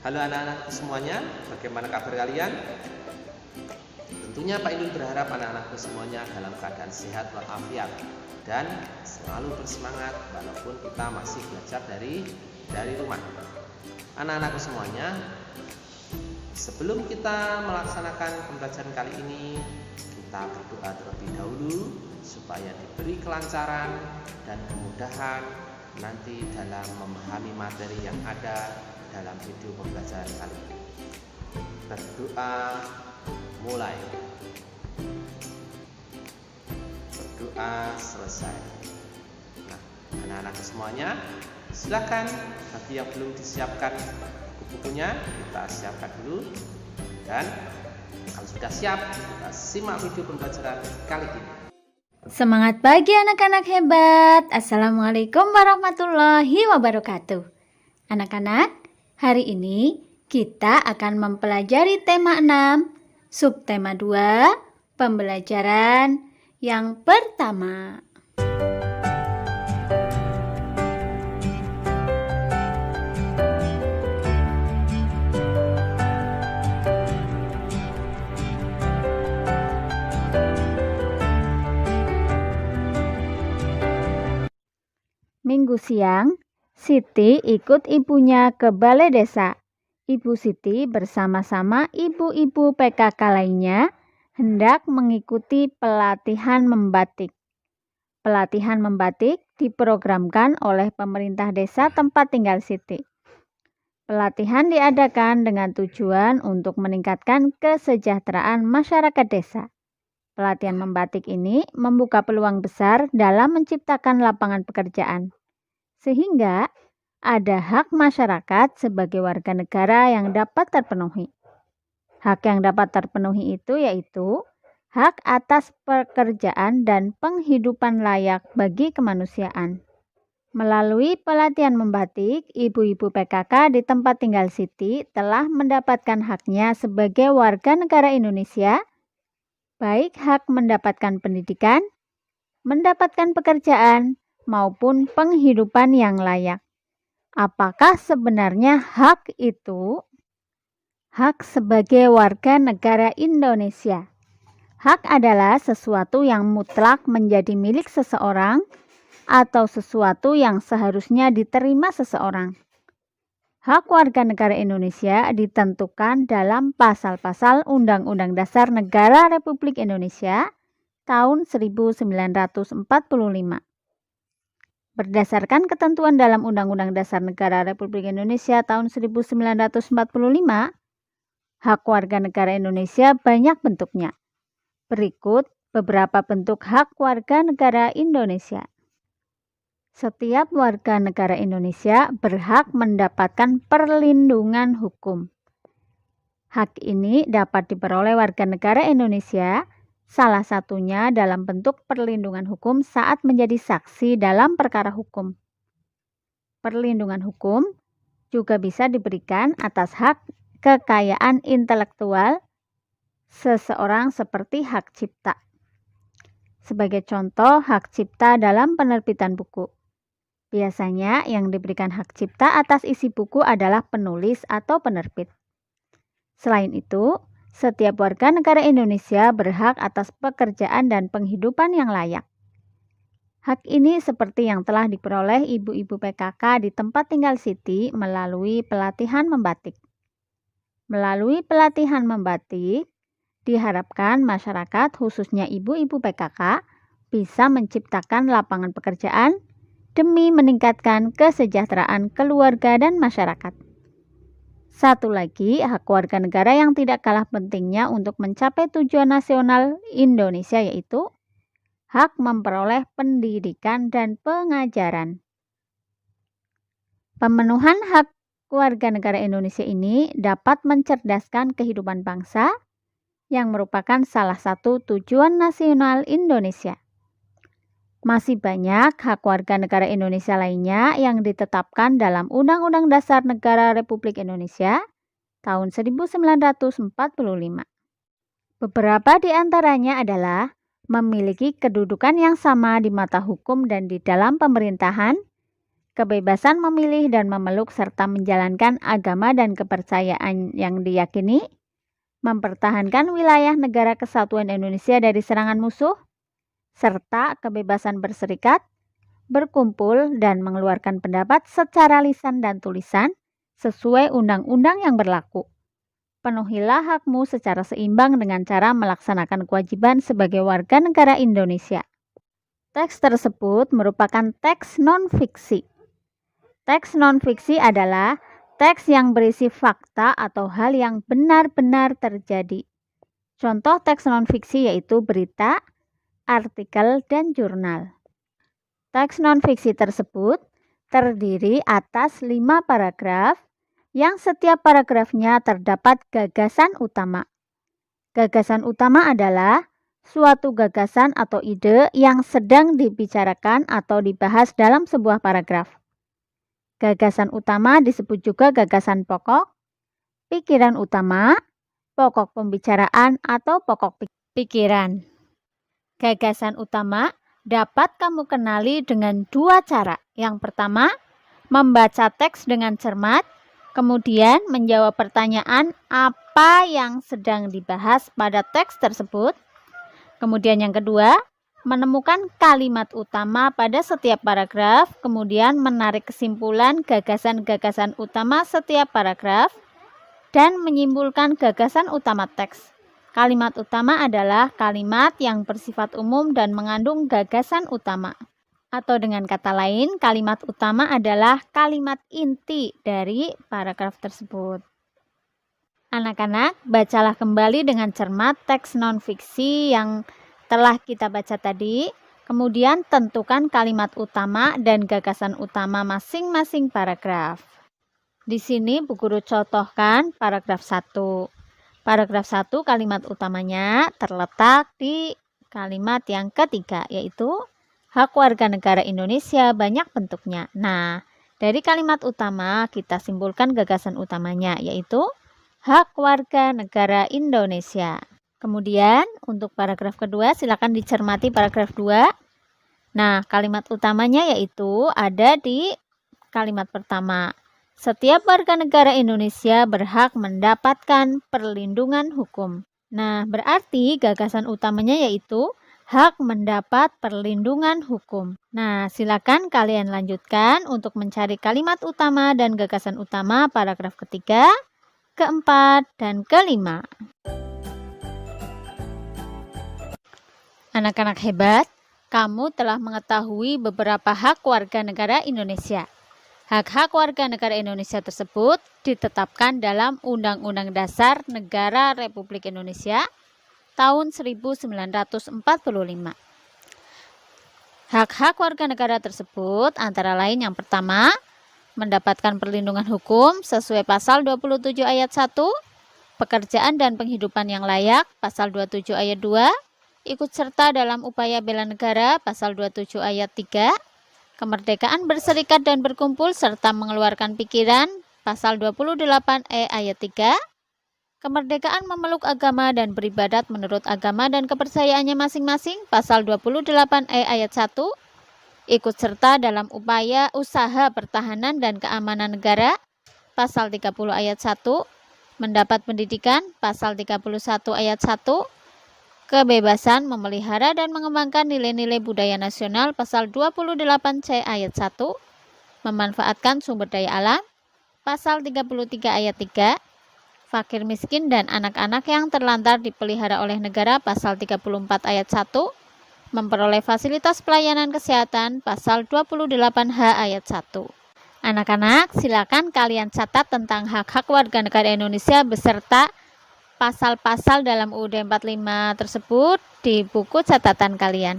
Halo anak-anak semuanya, bagaimana kabar kalian? Tentunya Pak Indun berharap anak-anakku semuanya dalam keadaan sehat walafiat dan selalu bersemangat walaupun kita masih belajar dari rumah. Anak-anakku semuanya, sebelum kita melaksanakan pembelajaran kali ini, kita berdoa terlebih dahulu supaya diberi kelancaran dan kemudahan nanti dalam memahami materi yang ada dalam video pembelajaran kali ini. Berdoa mulai. Berdoa selesai. Nah, anak-anak semuanya, silakan bagi yang belum disiapkan buku-bukunya, kita siapkan dulu. Dan kalau sudah siap, kita simak video pembelajaran kali ini. Semangat pagi anak-anak hebat. Assalamualaikum warahmatullahi wabarakatuh. Anak-anak, hari ini kita akan mempelajari tema 6, subtema 2, pembelajaran yang pertama. Minggu siang, Siti ikut ibunya ke balai desa. Ibu Siti bersama-sama ibu-ibu PKK lainnya hendak mengikuti pelatihan membatik. Pelatihan membatik diprogramkan oleh pemerintah desa tempat tinggal Siti. Pelatihan diadakan dengan tujuan untuk meningkatkan kesejahteraan masyarakat desa. Pelatihan membatik ini membuka peluang besar dalam menciptakan lapangan pekerjaan, sehingga ada hak masyarakat sebagai warga negara yang dapat terpenuhi. Hak yang dapat terpenuhi itu yaitu hak atas pekerjaan dan penghidupan layak bagi kemanusiaan. Melalui pelatihan membatik, ibu-ibu PKK di tempat tinggal Siti telah mendapatkan haknya sebagai warga negara Indonesia, baik hak mendapatkan pendidikan, mendapatkan pekerjaan, maupun penghidupan yang layak. Apakah sebenarnya hak itu? Hak sebagai warga negara Indonesia. Hak adalah sesuatu yang mutlak menjadi milik seseorang atau sesuatu yang seharusnya diterima seseorang. Hak warga negara Indonesia ditentukan dalam pasal-pasal Undang-Undang Dasar Negara Republik Indonesia tahun 1945. Berdasarkan ketentuan dalam Undang-Undang Dasar Negara Republik Indonesia tahun 1945, hak warga negara Indonesia banyak bentuknya. Berikut beberapa bentuk hak warga negara Indonesia. Setiap warga negara Indonesia berhak mendapatkan perlindungan hukum. Hak ini dapat diperoleh warga negara Indonesia, salah satunya dalam bentuk perlindungan hukum saat menjadi saksi dalam perkara hukum. Perlindungan hukum juga bisa diberikan atas hak kekayaan intelektual seseorang seperti hak cipta. Sebagai contoh, hak cipta dalam penerbitan buku. Biasanya yang diberikan hak cipta atas isi buku adalah penulis atau penerbit. Selain itu, setiap warga negara Indonesia berhak atas pekerjaan dan penghidupan yang layak. Hak ini seperti yang telah diperoleh ibu-ibu PKK di tempat tinggal Siti melalui pelatihan membatik. Melalui pelatihan membatik, diharapkan masyarakat khususnya ibu-ibu PKK bisa menciptakan lapangan pekerjaan demi meningkatkan kesejahteraan keluarga dan masyarakat. Satu lagi, hak warga negara yang tidak kalah pentingnya untuk mencapai tujuan nasional Indonesia yaitu hak memperoleh pendidikan dan pengajaran. Pemenuhan hak warga negara Indonesia ini dapat mencerdaskan kehidupan bangsa yang merupakan salah satu tujuan nasional Indonesia. Masih banyak hak warga negara Indonesia lainnya yang ditetapkan dalam Undang-Undang Dasar Negara Republik Indonesia tahun 1945. Beberapa di antaranya adalah memiliki kedudukan yang sama di mata hukum dan di dalam pemerintahan, kebebasan memilih dan memeluk serta menjalankan agama dan kepercayaan yang diyakini, mempertahankan wilayah negara kesatuan Indonesia dari serangan musuh, serta kebebasan berserikat, berkumpul, dan mengeluarkan pendapat secara lisan dan tulisan sesuai undang-undang yang berlaku. Penuhilah hakmu secara seimbang dengan cara melaksanakan kewajiban sebagai warga negara Indonesia. Teks tersebut merupakan teks non-fiksi. Teks non-fiksi adalah teks yang berisi fakta atau hal yang benar-benar terjadi. Contoh teks non-fiksi yaitu berita, artikel, dan jurnal. Teks non-fiksi tersebut terdiri atas 5 paragraf yang setiap paragrafnya terdapat gagasan utama. Gagasan utama adalah suatu gagasan atau ide yang sedang dibicarakan atau dibahas dalam sebuah paragraf. Gagasan utama disebut juga gagasan pokok, pikiran utama, pokok pembicaraan, atau pokok pikiran. Gagasan utama dapat kamu kenali dengan 2 cara. Yang pertama, membaca teks dengan cermat, kemudian menjawab pertanyaan apa yang sedang dibahas pada teks tersebut. Kemudian yang kedua, menemukan kalimat utama pada setiap paragraf, kemudian menarik kesimpulan gagasan-gagasan utama setiap paragraf, dan menyimpulkan gagasan utama teks. Kalimat utama adalah kalimat yang bersifat umum dan mengandung gagasan utama. Atau dengan kata lain, kalimat utama adalah kalimat inti dari paragraf tersebut. Anak-anak, bacalah kembali dengan cermat teks non-fiksi yang telah kita baca tadi, kemudian tentukan kalimat utama dan gagasan utama masing-masing paragraf. Di sini Bu Guru contohkan paragraf 1. Paragraf 1 kalimat utamanya terletak di kalimat yang ketiga, yaitu hak warga negara Indonesia banyak bentuknya. Nah, dari kalimat utama kita simpulkan gagasan utamanya, yaitu hak warga negara Indonesia. Kemudian untuk paragraf kedua silakan dicermati paragraf 2. Nah, kalimat utamanya yaitu ada di kalimat pertama. Setiap warga negara Indonesia berhak mendapatkan perlindungan hukum. Nah, berarti gagasan utamanya yaitu hak mendapat perlindungan hukum. Nah, silakan kalian lanjutkan untuk mencari kalimat utama dan gagasan utama paragraf ketiga, keempat, dan kelima. Anak-anak hebat, kamu telah mengetahui beberapa hak warga negara Indonesia. Hak-hak warga negara Indonesia tersebut ditetapkan dalam Undang-Undang Dasar Negara Republik Indonesia tahun 1945. Hak-hak warga negara tersebut antara lain yang pertama, mendapatkan perlindungan hukum sesuai pasal 27 ayat 1, pekerjaan dan penghidupan yang layak pasal 27 ayat 2, ikut serta dalam upaya bela negara pasal 27 ayat 3, kemerdekaan berserikat dan berkumpul serta mengeluarkan pikiran pasal 28E ayat 3, kemerdekaan memeluk agama dan beribadat menurut agama dan kepercayaannya masing-masing pasal 28E ayat 1, ikut serta dalam upaya usaha pertahanan dan keamanan negara pasal 30 ayat 1, mendapat pendidikan pasal 31 ayat 1, kebebasan memelihara dan mengembangkan nilai-nilai budaya nasional pasal 28C ayat 1, memanfaatkan sumber daya alam pasal 33 ayat 3, fakir miskin dan anak-anak yang terlantar dipelihara oleh negara pasal 34 ayat 1, memperoleh fasilitas pelayanan kesehatan pasal 28H ayat 1. Anak-anak, silakan kalian catat tentang hak-hak warga negara Indonesia beserta pasal-pasal dalam UUD 45 tersebut di buku catatan kalian.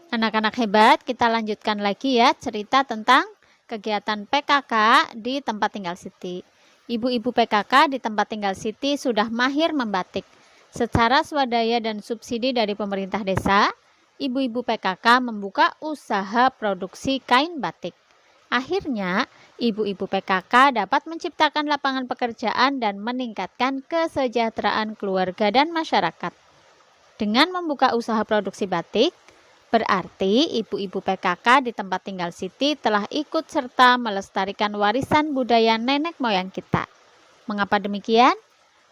Anak-anak hebat, kita lanjutkan lagi ya cerita tentang kegiatan PKK di tempat tinggal Siti. Ibu-ibu PKK di tempat tinggal Siti sudah mahir membatik. Secara swadaya dan subsidi dari pemerintah desa, ibu-ibu PKK membuka usaha produksi kain batik. Akhirnya, ibu-ibu PKK dapat menciptakan lapangan pekerjaan dan meningkatkan kesejahteraan keluarga dan masyarakat. Dengan membuka usaha produksi batik, Berarti ibu-ibu PKK di tempat tinggal Siti telah ikut serta melestarikan warisan budaya nenek moyang kita. Mengapa demikian?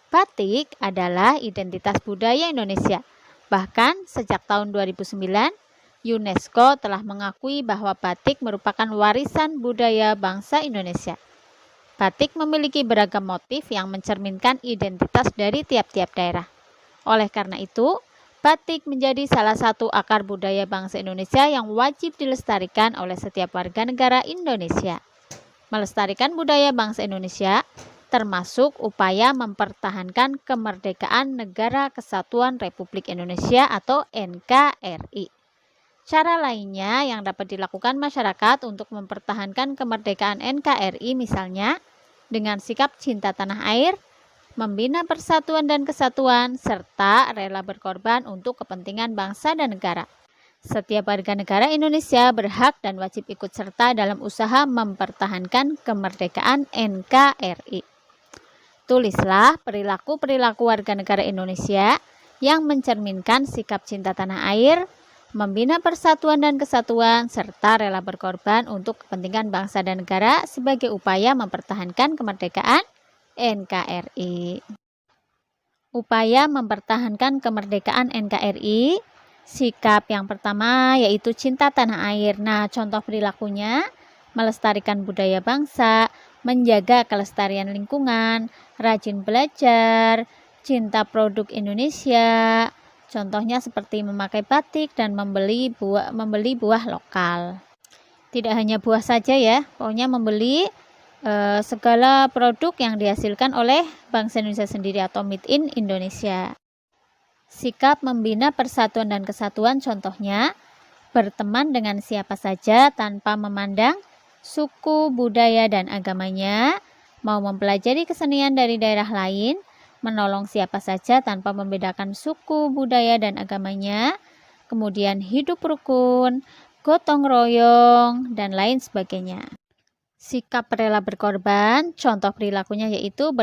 Batik adalah identitas budaya Indonesia. Bahkan sejak tahun 2009, UNESCO telah mengakui bahwa batik merupakan warisan budaya bangsa Indonesia. Batik memiliki beragam motif yang mencerminkan identitas dari tiap-tiap daerah. Oleh karena itu, batik menjadi salah satu akar budaya bangsa Indonesia yang wajib dilestarikan oleh setiap warga negara Indonesia. Melestarikan budaya bangsa Indonesia termasuk upaya mempertahankan kemerdekaan Negara Kesatuan Republik Indonesia atau NKRI. Cara lainnya yang dapat dilakukan masyarakat untuk mempertahankan kemerdekaan NKRI misalnya dengan sikap cinta tanah air, membina persatuan dan kesatuan, serta rela berkorban untuk kepentingan bangsa dan negara. Setiap warga negara Indonesia berhak dan wajib ikut serta dalam usaha mempertahankan kemerdekaan NKRI. Tulislah perilaku-perilaku warga negara Indonesia yang mencerminkan sikap cinta tanah air, membina persatuan dan kesatuan, serta rela berkorban untuk kepentingan bangsa dan negara sebagai upaya mempertahankan kemerdekaan NKRI. Upaya mempertahankan kemerdekaan NKRI, sikap yang pertama yaitu cinta tanah air. Nah, contoh perilakunya melestarikan budaya bangsa, menjaga kelestarian lingkungan, rajin belajar, cinta produk Indonesia. Contohnya seperti memakai batik dan membeli buah lokal. Tidak hanya buah saja ya, pokoknya membeli segala produk yang dihasilkan oleh bangsa Indonesia sendiri atau made in Indonesia. Sikap membina persatuan dan kesatuan contohnya berteman dengan siapa saja tanpa memandang suku, budaya, dan agamanya, mau mempelajari kesenian dari daerah lain, menolong siapa saja tanpa membedakan suku, budaya, dan agamanya, kemudian hidup rukun, gotong royong, dan lain sebagainya. Sikap rela berkorban, contoh perilakunya yaitu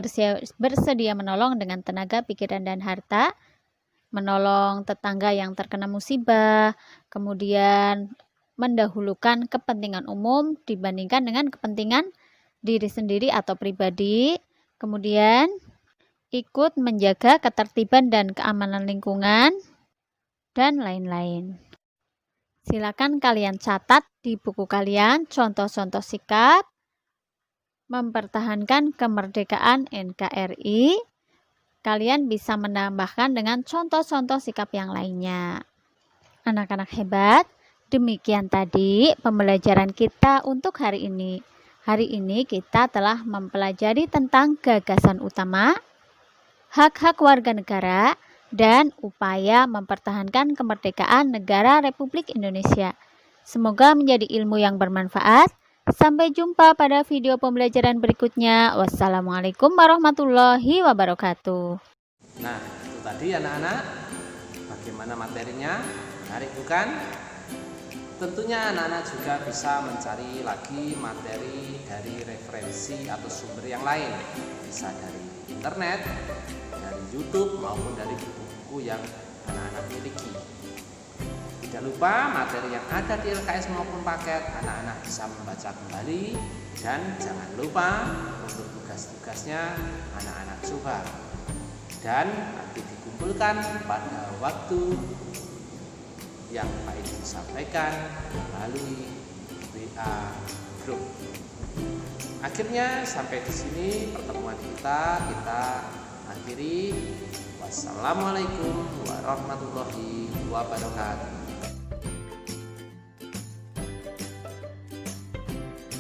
bersedia menolong dengan tenaga, pikiran, dan harta, menolong tetangga yang terkena musibah, kemudian mendahulukan kepentingan umum dibandingkan dengan kepentingan diri sendiri atau pribadi, kemudian ikut menjaga ketertiban dan keamanan lingkungan, dan lain-lain. Silakan kalian catat di buku kalian contoh-contoh sikap mempertahankan kemerdekaan NKRI. Kalian bisa menambahkan dengan contoh-contoh sikap yang lainnya. Anak-anak hebat, demikian tadi pembelajaran kita untuk hari ini. Hari ini kita telah mempelajari tentang gagasan utama, hak-hak warga negara, dan upaya mempertahankan kemerdekaan Negara Republik Indonesia. Semoga menjadi ilmu yang bermanfaat. Sampai jumpa pada video pembelajaran berikutnya. Wassalamualaikum warahmatullahi wabarakatuh. Nah, itu tadi anak-anak, bagaimana materinya? Menarik bukan? Tentunya anak-anak juga bisa mencari lagi materi dari referensi atau sumber yang lain. Bisa dari internet, dari YouTube, maupun dari buku-buku yang anak-anak miliki. Tidak lupa materi yang ada di LKS maupun paket, anak-anak bisa membaca kembali. Dan jangan lupa untuk tugas-tugasnya anak-anak coba. Dan nanti dikumpulkan pada waktu yang Pak Ibu sampaikan melalui WA Group. Akhirnya sampai di sini pertemuan kita akhiri. Wassalamualaikum warahmatullahi wabarakatuh.